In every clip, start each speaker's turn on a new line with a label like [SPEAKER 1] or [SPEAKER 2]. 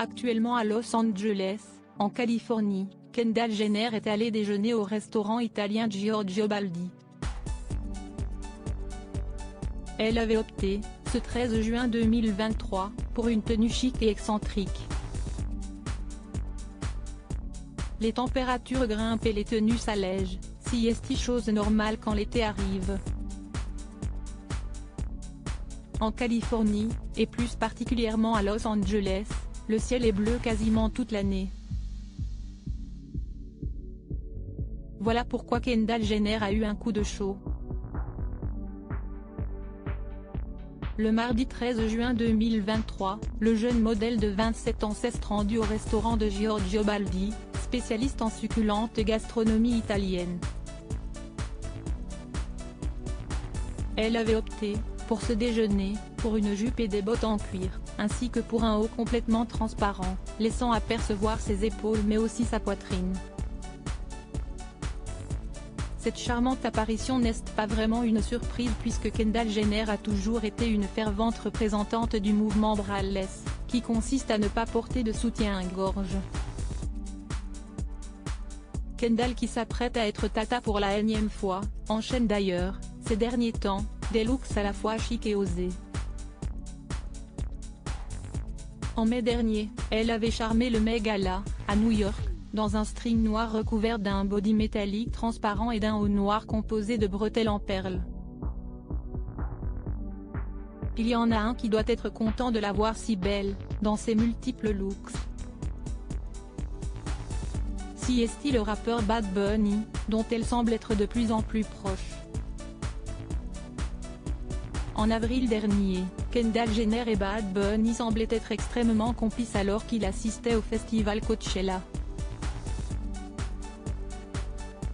[SPEAKER 1] Actuellement à Los Angeles, en Californie, Kendall Jenner est allée déjeuner au restaurant italien Giorgio Baldi. Elle avait opté, ce 13 juin 2023, pour une tenue chic et excentrique. Les températures grimpent et les tenues s'allègent, sieste chose normale quand l'été arrive. En Californie, et plus particulièrement à Los Angeles, le ciel est bleu quasiment toute l'année. Voilà pourquoi Kendall Jenner a eu un coup de chaud. Le mardi 13 juin 2023, le jeune modèle de 27 ans s'est rendu au restaurant de Giorgio Baldi, spécialiste en succulente gastronomie italienne. Elle avait opté, pour ce déjeuner, pour une jupe et des bottes en cuir, ainsi que pour un haut complètement transparent, laissant apercevoir ses épaules mais aussi sa poitrine. Cette charmante apparition n'est pas vraiment une surprise puisque Kendall Jenner a toujours été une fervente représentante du mouvement braless, qui consiste à ne pas porter de soutien-gorge. Kendall, qui s'apprête à être tata pour la énième fois, enchaîne d'ailleurs, ces derniers temps, des looks à la fois chic et osés. En mai dernier, elle avait charmé le Met Gala, à New York, dans un string noir recouvert d'un body métallique transparent et d'un haut noir composé de bretelles en perles. Il y en a un qui doit être content de la voir si belle, dans ses multiples looks. Si est-il le rappeur Bad Bunny, dont elle semble être de plus en plus proche. En avril dernier, Kendall Jenner et Bad Bunny semblaient être extrêmement complices alors qu'il assistait au festival Coachella.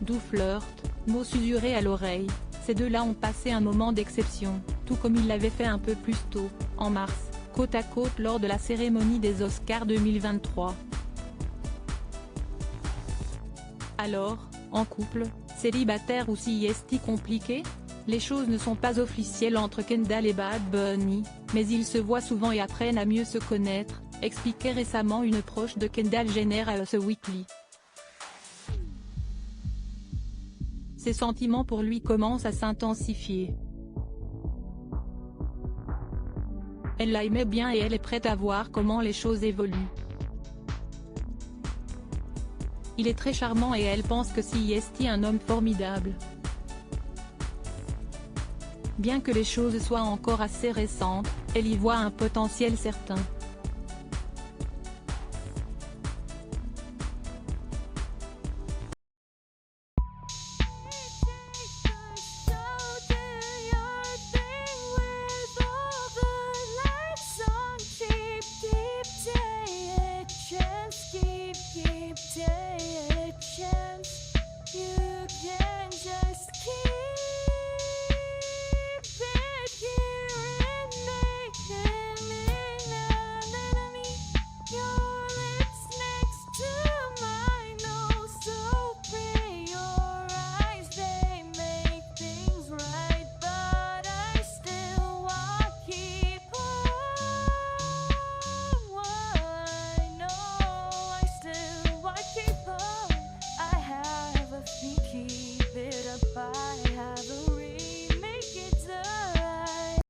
[SPEAKER 1] Doux flirt, mots susurrés à l'oreille, ces deux-là ont passé un moment d'exception, tout comme ils l'avaient fait un peu plus tôt, en mars, côte à côte lors de la cérémonie des Oscars 2023. Alors, en couple, célibataire ou sieste compliqué? Les choses ne sont pas officielles entre Kendall et Bad Bunny, mais ils se voient souvent et apprennent à mieux se connaître, expliquait récemment une proche de Kendall Jenner à Us Weekly. Ses sentiments pour lui commencent à s'intensifier. Elle l'aimait bien et elle est prête à voir comment les choses évoluent. Il est très charmant et elle pense que c'est un homme formidable. Bien que les choses soient encore assez récentes, elle y voit un potentiel certain.